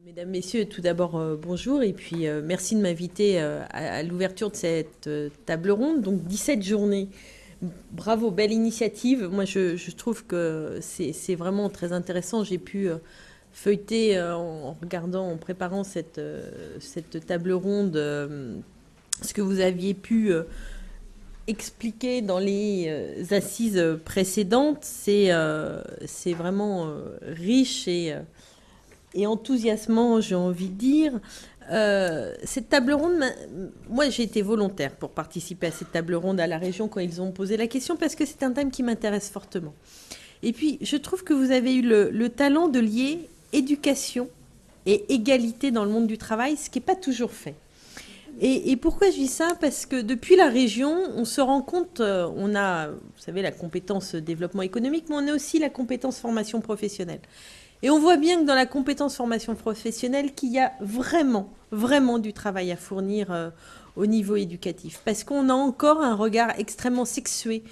Mesdames, Messieurs, tout d'abord, bonjour et puis merci de m'inviter à l'ouverture de cette table ronde. Donc 17 journées. Bravo, belle initiative. Moi, je trouve que c'est vraiment très intéressant. J'ai pu feuilleter en regardant, en préparant cette table ronde, ce que vous aviez pu expliquer dans les assises précédentes. C'est vraiment riche et enthousiasmant, j'ai envie de dire. Cette table ronde, moi j'ai été volontaire pour participer à cette table ronde à la région quand ils ont posé la question parce que c'est un thème qui m'intéresse fortement. Et puis je trouve que vous avez eu le talent de lier éducation et égalité dans le monde du travail, ce qui n'est pas toujours fait. Et pourquoi je dis ça? Parce que depuis la région, on se rend compte, on a, vous savez, la compétence développement économique, mais on a aussi la compétence formation professionnelle. Et on voit bien que dans la compétence formation professionnelle, qu'il y a vraiment, vraiment du travail à fournir au niveau éducatif. Parce qu'on a encore un regard extrêmement sexué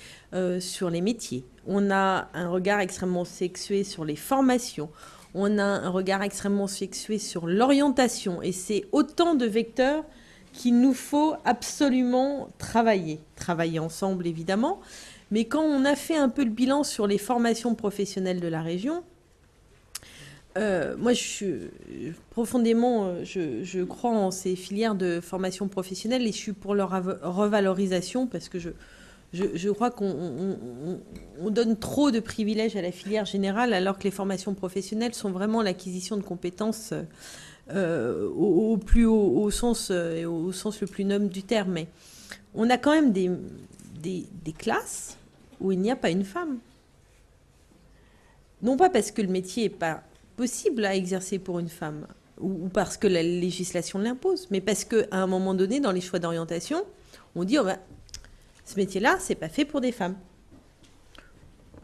sur les métiers. On a un regard extrêmement sexué sur les formations. On a un regard extrêmement sexué sur l'orientation. Et c'est autant de vecteurs qu'il nous faut absolument travailler. Travailler ensemble, évidemment. Mais quand on a fait un peu le bilan sur les formations professionnelles de la région, moi, profondément, je crois en ces filières de formation professionnelle et je suis pour leur revalorisation parce que je crois qu'on donne trop de privilèges à la filière générale alors que les formations professionnelles sont vraiment l'acquisition de compétences au plus haut sens et au sens le plus noble du terme. Mais on a quand même des classes où il n'y a pas une femme. Non pas parce que le métier n'est pas possible à exercer pour une femme ou parce que la législation l'impose, mais parce qu'à un moment donné, dans les choix d'orientation, on dit oh ben, ce métier-là, c'est pas fait pour des femmes.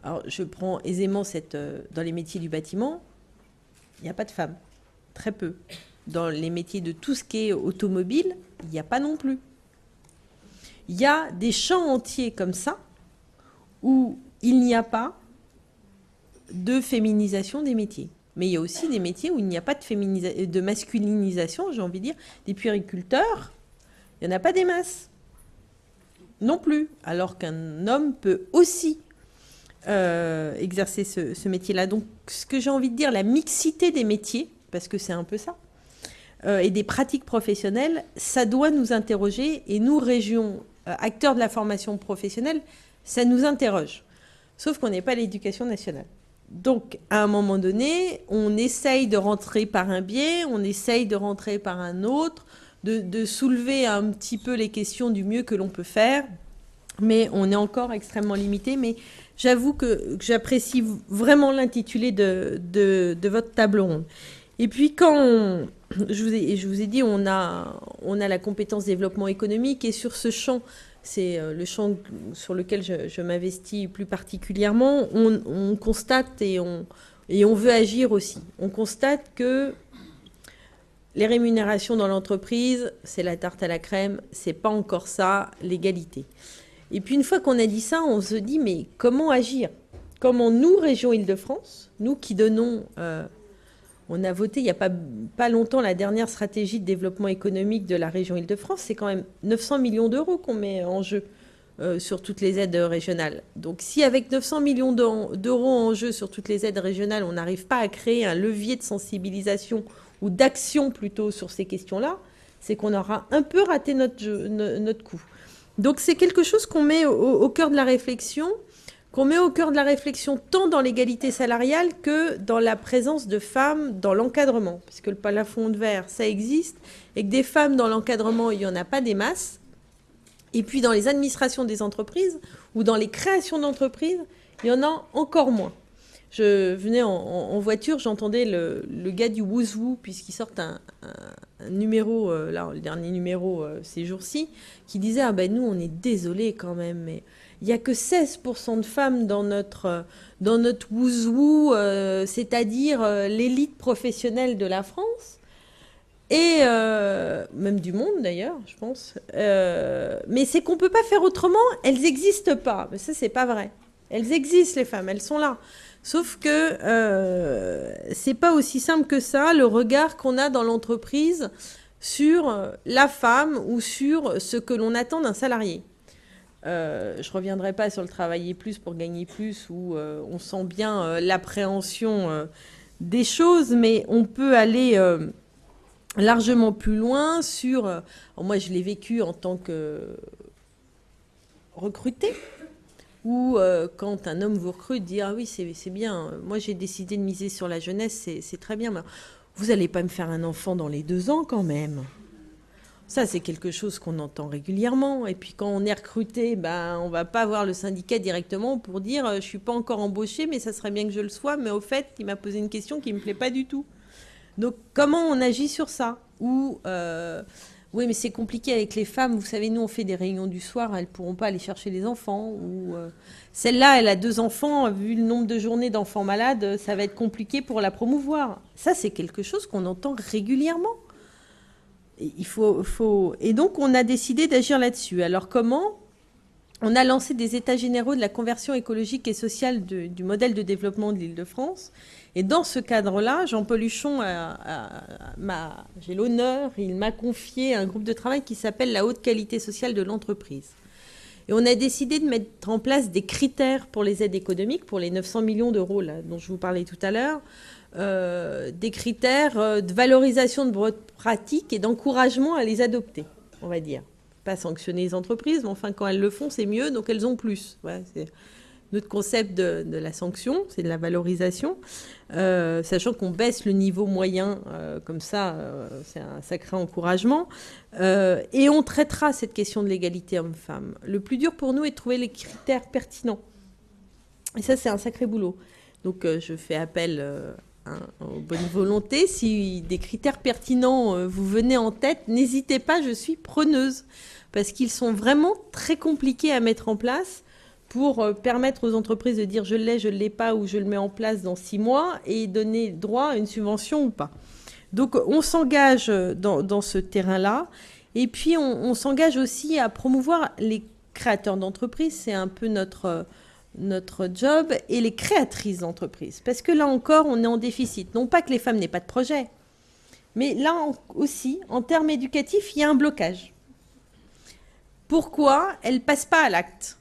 Alors, je prends aisément dans les métiers du bâtiment, il n'y a pas de femmes, très peu. Dans les métiers de tout ce qui est automobile, il n'y a pas non plus. Il y a des champs entiers comme ça où il n'y a pas de féminisation des métiers. Mais il y a aussi des métiers où il n'y a pas de masculinisation, j'ai envie de dire. Des puériculteurs, il n'y en a pas des masses. Non plus. Alors qu'un homme peut aussi exercer ce métier-là. Donc, ce que j'ai envie de dire, la mixité des métiers, parce que c'est un peu ça, et des pratiques professionnelles, ça doit nous interroger. Et nous, régions, acteurs de la formation professionnelle, ça nous interroge. Sauf qu'on n'est pas l'éducation nationale. Donc, à un moment donné, on essaye de rentrer par un biais, on essaye de rentrer par un autre, de soulever un petit peu les questions du mieux que l'on peut faire, mais on est encore extrêmement limité. Mais j'avoue que j'apprécie vraiment l'intitulé de votre table ronde. Et puis, je vous ai dit, on a la compétence développement économique, et sur ce champ, c'est le champ sur lequel je m'investis plus particulièrement, on constate et on veut agir aussi. On constate que les rémunérations dans l'entreprise, c'est la tarte à la crème, c'est pas encore ça, l'égalité. Et puis une fois qu'on a dit ça, on se dit mais comment agir? Comment nous, région Île-de-France, nous qui donnons... on a voté il n'y a pas longtemps la dernière stratégie de développement économique de la région Île-de-France. C'est quand même 900 millions d'euros qu'on met en jeu sur toutes les aides régionales. Donc si avec 900 millions d'euros en jeu sur toutes les aides régionales, on n'arrive pas à créer un levier de sensibilisation ou d'action plutôt sur ces questions-là, c'est qu'on aura un peu raté notre coup. Donc c'est quelque chose qu'on met au cœur de la réflexion, tant dans l'égalité salariale que dans la présence de femmes dans l'encadrement, puisque le plafond de verre, ça existe, et que des femmes dans l'encadrement, il n'y en a pas des masses. Et puis dans les administrations des entreprises ou dans les créations d'entreprises, il y en a encore moins. Je venais en voiture, j'entendais le gars du Wouzou, puisqu'il sort un numéro, là, le dernier numéro ces jours-ci, qui disait « Ah ben nous, on est désolés quand même, mais... » Il n'y a que 16% de femmes dans notre Wouzou, c'est-à-dire l'élite professionnelle de la France, et même du monde d'ailleurs, je pense. Mais c'est qu'on ne peut pas faire autrement, elles n'existent pas. Mais ça, c'est pas vrai. Elles existent, les femmes, elles sont là. Sauf que c'est pas aussi simple que ça, le regard qu'on a dans l'entreprise sur la femme ou sur ce que l'on attend d'un salarié. Je reviendrai pas sur le travailler plus pour gagner plus, où on sent bien l'appréhension des choses, mais on peut aller largement plus loin sur... moi, je l'ai vécu en tant que recruté, ou quand un homme vous recrute, dit ah oui, c'est bien, moi j'ai décidé de miser sur la jeunesse, c'est très bien, mais vous n'allez pas me faire un enfant dans les 2 ans quand même. Ça, c'est quelque chose qu'on entend régulièrement. Et puis quand on est recruté, ben, on va pas voir le syndicat directement pour dire je suis pas encore embauché, mais ça serait bien que je le sois, mais au fait, il m'a posé une question qui me plaît pas du tout. Donc comment on agit sur ça? Ou oui, mais c'est compliqué avec les femmes. Vous savez, nous, on fait des réunions du soir, elles ne pourront pas aller chercher les enfants. Ou celle-là, elle a 2 enfants. Vu le nombre de journées d'enfants malades, ça va être compliqué pour la promouvoir. Ça, c'est quelque chose qu'on entend régulièrement. Et donc, on a décidé d'agir là-dessus. Alors, comment? On a lancé des états généraux de la conversion écologique et sociale du modèle de développement de l'Île-de-France. Et dans ce cadre-là, Jean-Paul Huchon, j'ai l'honneur, il m'a confié un groupe de travail qui s'appelle la haute qualité sociale de l'entreprise. Et on a décidé de mettre en place des critères pour les aides économiques, pour les 900 millions d'euros là, dont je vous parlais tout à l'heure, des critères de valorisation de bonnes pratiques et d'encouragement à les adopter, on va dire. Pas sanctionner les entreprises, mais enfin, quand elles le font, c'est mieux, donc elles ont plus. Ouais, c'est notre concept de la sanction, c'est de la valorisation, sachant qu'on baisse le niveau moyen, comme ça, c'est un sacré encouragement. Et on traitera cette question de l'égalité homme-femme. Le plus dur pour nous est de trouver les critères pertinents. Et ça, c'est un sacré boulot. Donc, je fais appel aux bonnes volontés. Si des critères pertinents vous venez en tête, n'hésitez pas, je suis preneuse. Parce qu'ils sont vraiment très compliqués à mettre en place pour permettre aux entreprises de dire je l'ai, je ne l'ai pas, ou je le mets en place dans 6 mois et donner droit à une subvention ou pas. Donc on s'engage dans ce terrain-là. Et puis on s'engage aussi à promouvoir les créateurs d'entreprises. C'est un peu notre job, et les créatrices d'entreprises. Parce que là encore, on est en déficit. Non pas que les femmes n'aient pas de projet, mais là aussi, en termes éducatifs, il y a un blocage. Pourquoi elles ne passent pas à l'acte?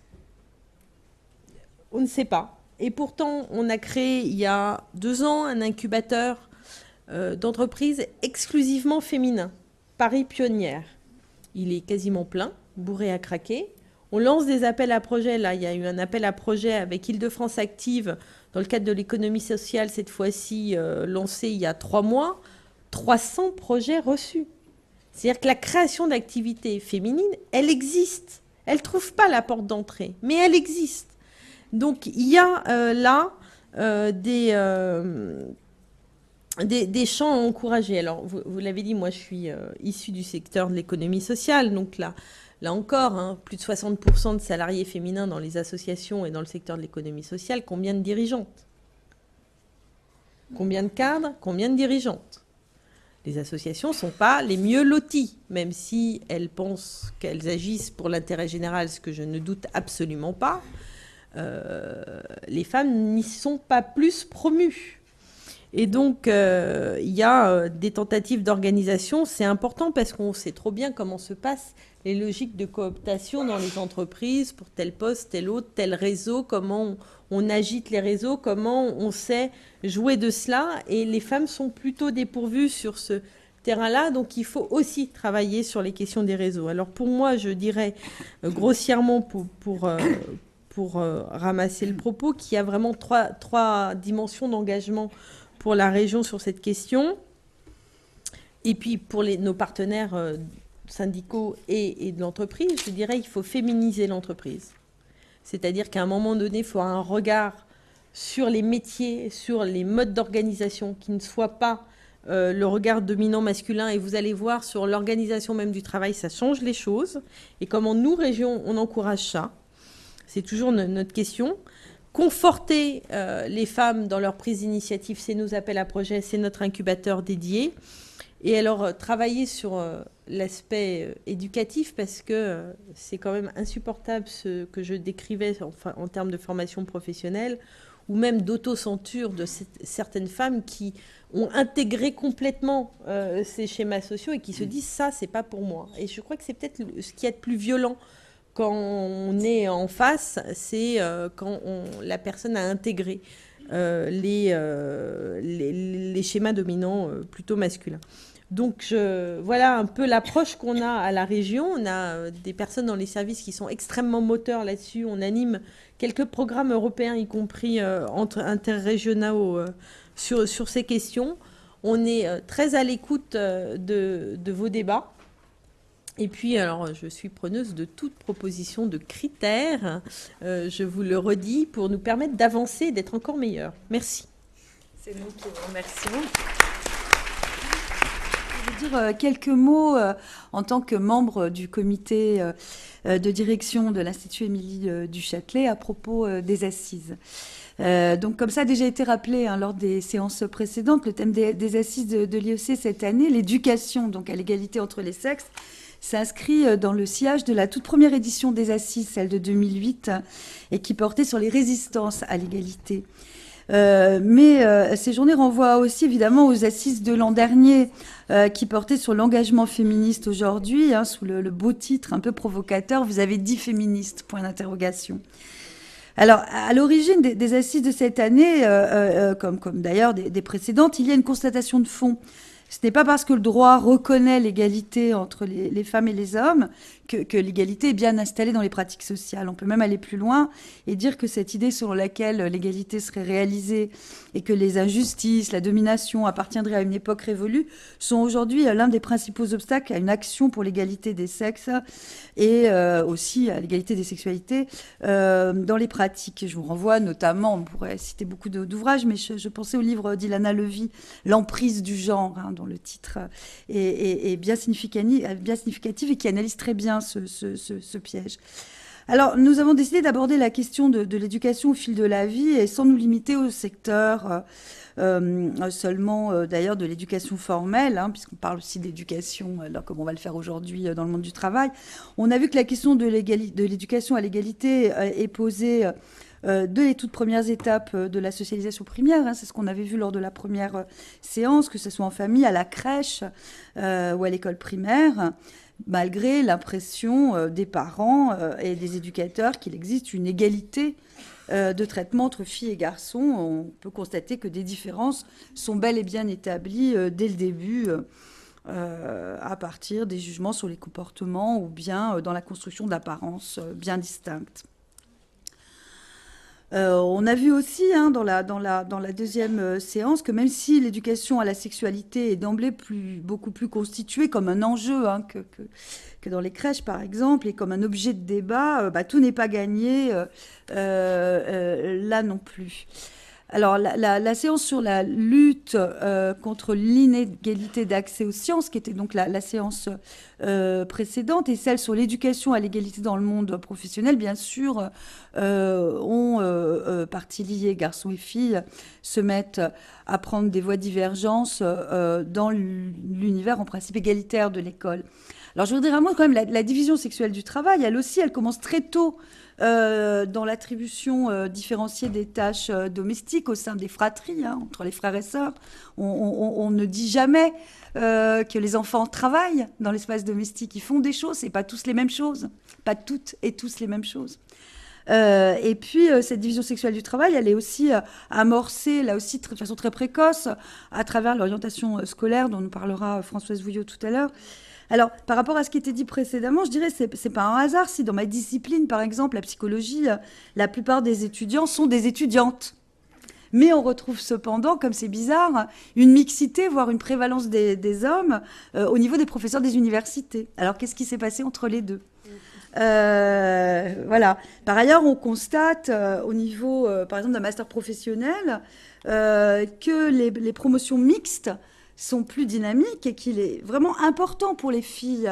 On ne sait pas. Et pourtant, on a créé il y a 2 ans un incubateur d'entreprises exclusivement féminin, Paris Pionnière. Il est quasiment plein, bourré à craquer. On lance des appels à projets. Là, il y a eu un appel à projet avec Île-de-France Active dans le cadre de l'économie sociale, cette fois-ci lancé il y a 3 mois. 300 projets reçus. C'est-à-dire que la création d'activités féminines, elle existe. Elle ne trouve pas la porte d'entrée, mais elle existe. Donc, il y a là des champs à encourager. Alors, vous l'avez dit, moi, je suis issue du secteur de l'économie sociale. Donc là encore, hein, plus de 60% de salariés féminins dans les associations et dans le secteur de l'économie sociale. Combien de dirigeantes? Combien de cadres? Combien de dirigeantes? Les associations ne sont pas les mieux loties, même si elles pensent qu'elles agissent pour l'intérêt général, ce que je ne doute absolument pas. Les femmes n'y sont pas plus promues. Et donc, il y a des tentatives d'organisation. C'est important parce qu'on sait trop bien comment se passent les logiques de cooptation dans les entreprises pour tel poste, tel autre, tel réseau, comment on agite les réseaux, comment on sait jouer de cela. Et les femmes sont plutôt dépourvues sur ce terrain-là, donc il faut aussi travailler sur les questions des réseaux. Alors pour moi, je dirais grossièrement pour ramasser le propos, qu'il y a vraiment trois dimensions d'engagement pour la région sur cette question. Et puis pour nos partenaires syndicaux et de l'entreprise, je dirais qu'il faut féminiser l'entreprise. C'est-à-dire qu'à un moment donné, il faut avoir un regard sur les métiers, sur les modes d'organisation qui ne soient pas le regard dominant masculin. Et vous allez voir, sur l'organisation même du travail, ça change les choses. Et comment nous, région, on encourage ça. C'est toujours notre question. Conforter les femmes dans leur prise d'initiative, c'est nos appels à projets, c'est notre incubateur dédié. Et alors, travailler sur l'aspect éducatif, parce que c'est quand même insupportable ce que je décrivais en termes de formation professionnelle, ou même d'autocensure de certaines femmes qui ont intégré complètement ces schémas sociaux et qui se disent ça, c'est pas pour moi. Et je crois que c'est peut-être ce qui est le plus violent quand on est en face, c'est quand la personne a intégré les schémas dominants plutôt masculins. Donc voilà un peu l'approche qu'on a à la région. On a des personnes dans les services qui sont extrêmement moteurs là-dessus. On anime quelques programmes européens, y compris interrégionaux, sur ces questions. On est très à l'écoute de vos débats. Et puis, alors, je suis preneuse de toute proposition de critères, je vous le redis, pour nous permettre d'avancer et d'être encore meilleurs. Merci. C'est nous qui vous remercions. Je vais dire quelques mots en tant que membre du comité de direction de l'Institut Émilie du Châtelet à propos des assises. Donc, comme ça a déjà été rappelé lors des séances précédentes, le thème des assises de l'IEC cette année, l'éducation donc à l'égalité entre les sexes, s'inscrit dans le sillage de la toute première édition des Assises, celle de 2008, et qui portait sur les résistances à l'égalité. Mais ces journées renvoient aussi évidemment aux Assises de l'an dernier, qui portaient sur l'engagement féministe aujourd'hui, sous le beau titre un peu provocateur, vous avez dit féministe, point d'interrogation. Alors, à l'origine des Assises de cette année, comme d'ailleurs des précédentes, il y a une constatation de fond. Ce n'est pas parce que le droit reconnaît l'égalité entre les femmes et les hommes que l'égalité est bien installée dans les pratiques sociales. On peut même aller plus loin et dire que cette idée selon laquelle l'égalité serait réalisée et que les injustices, la domination appartiendraient à une époque révolue sont aujourd'hui l'un des principaux obstacles à une action pour l'égalité des sexes et aussi à l'égalité des sexualités dans les pratiques. Je vous renvoie notamment, on pourrait citer beaucoup d'ouvrages, mais je pensais au livre d'Ilana Levy, L'emprise du genre, dont le titre est bien significatif et qui analyse très bien ce piège. Alors, nous avons décidé d'aborder la question de l'éducation au fil de la vie et sans nous limiter au secteur seulement, d'ailleurs, de l'éducation formelle, puisqu'on parle aussi d'éducation, comme on va le faire aujourd'hui dans le monde du travail. On a vu que la question de l'éducation à l'égalité est posée dès les toutes premières étapes de la socialisation primaire. C'est ce qu'on avait vu lors de la première séance, que ce soit en famille, à la crèche ou à l'école primaire, malgré l'impression des parents et des éducateurs qu'il existe une égalité de traitement entre filles et garçons. On peut constater que des différences sont bel et bien établies dès le début, à partir des jugements sur les comportements ou bien dans la construction d'apparences bien distinctes. On a vu aussi dans la deuxième séance que même si l'éducation à la sexualité est d'emblée beaucoup plus constituée comme un enjeu que dans les crèches par exemple et comme un objet de débat, tout n'est pas gagné là non plus. Alors, la séance sur la lutte contre l'inégalité d'accès aux sciences, qui était donc la séance précédente, et celle sur l'éducation à l'égalité dans le monde professionnel, bien sûr, ont partie liée, garçons et filles, se mettent à prendre des voies de divergence dans l'univers en principe égalitaire de l'école. Alors, je voudrais dire un mot quand même, la division sexuelle du travail, elle aussi, elle commence très tôt dans l'attribution différenciée des tâches domestiques au sein des fratries, entre les frères et sœurs. On ne dit jamais que les enfants travaillent dans l'espace domestique. Ils font des choses, et pas tous les mêmes choses. Pas toutes et tous les mêmes choses. Et puis, cette division sexuelle du travail, elle est aussi amorcée, là aussi, de façon très précoce, à travers l'orientation scolaire, dont nous parlera Françoise Vouillot tout à l'heure. Alors, par rapport à ce qui était dit précédemment, je dirais que ce n'est pas un hasard si dans ma discipline, par exemple, la psychologie, la plupart des étudiants sont des étudiantes. Mais on retrouve cependant, comme c'est bizarre, une mixité, voire une prévalence des hommes au niveau des professeurs des universités. Alors, qu'est-ce qui s'est passé entre les deux ? Voilà. Par ailleurs, on constate au niveau, par exemple, d'un master professionnel, que les promotions mixtes sont plus dynamiques et qu'il est vraiment important pour les filles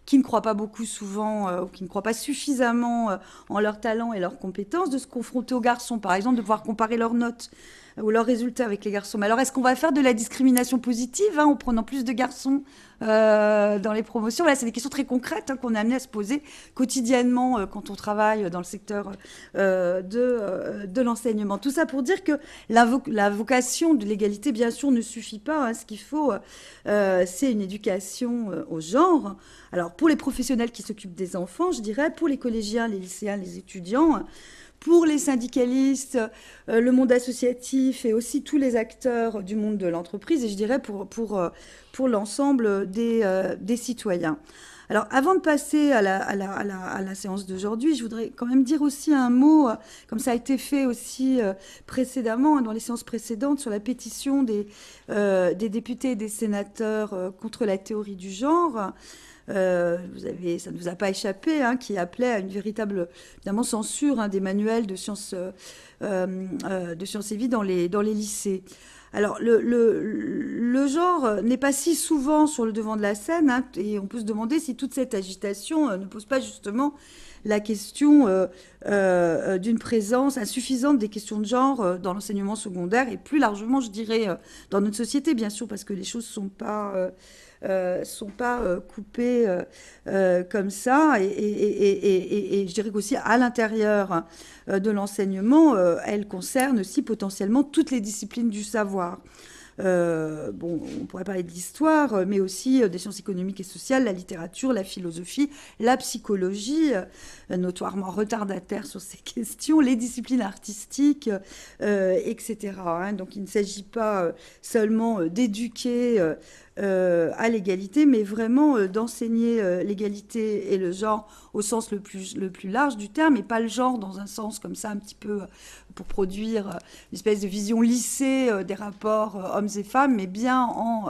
qui ne croient pas beaucoup souvent ou qui ne croient pas suffisamment en leurs talents et leurs compétences de se confronter aux garçons, par exemple, de pouvoir comparer leurs notes. ou leurs résultats avec les garçons. Mais alors, est-ce qu'on va faire de la discrimination positive, en prenant plus de garçons dans les promotions? Voilà, c'est des questions très concrètes qu'on est amené à se poser quotidiennement quand on travaille dans le secteur de l'enseignement. Tout ça pour dire que la vocation de l'égalité, bien sûr, ne suffit pas. Ce qu'il faut, c'est une éducation au genre. Alors, pour les professionnels qui s'occupent des enfants, je dirais, pour les collégiens, les lycéens, les étudiants, pour les syndicalistes, le monde associatif et aussi tous les acteurs du monde de l'entreprise, et je dirais pour l'ensemble des citoyens. Alors, avant de passer à la séance d'aujourd'hui, je voudrais quand même dire aussi un mot, comme ça a été fait aussi précédemment, dans les séances précédentes, sur la pétition des députés et des sénateurs contre la théorie du genre. Ça ne vous a pas échappé, qui appelait à une véritable, évidemment, censure des manuels de sciences et vie dans les lycées. Alors, le genre n'est pas si souvent sur le devant de la scène, et on peut se demander si toute cette agitation ne pose pas justement la question d'une présence insuffisante des questions de genre dans l'enseignement secondaire, et plus largement, je dirais, dans notre société, bien sûr, parce que les choses sont pas coupées comme ça, et je dirais qu'aussi à l'intérieur de l'enseignement, elles concernent aussi potentiellement toutes les disciplines du savoir. On pourrait parler de l'histoire, mais aussi des sciences économiques et sociales, la littérature, la philosophie, la psychologie, notoirement retardataire sur ces questions, les disciplines artistiques, etc. Donc il ne s'agit pas seulement d'éduquer à l'égalité, mais vraiment d'enseigner l'égalité et le genre au sens le plus large du terme, et pas le genre dans un sens comme ça un petit peu pour produire une espèce de vision lissée des rapports hommes et femmes, mais bien en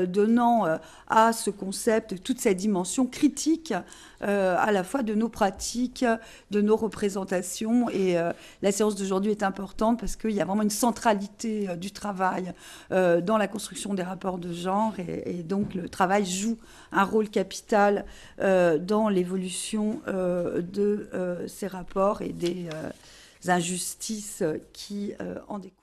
donnant à ce concept toute sa dimension critique à la fois de nos pratiques, de nos représentations. Et la séance d'aujourd'hui est importante parce qu'il y a vraiment une centralité du travail dans la construction des rapports de genre, et donc le travail joue un rôle capital dans l'évolution de ces rapports et des injustices qui en découlent.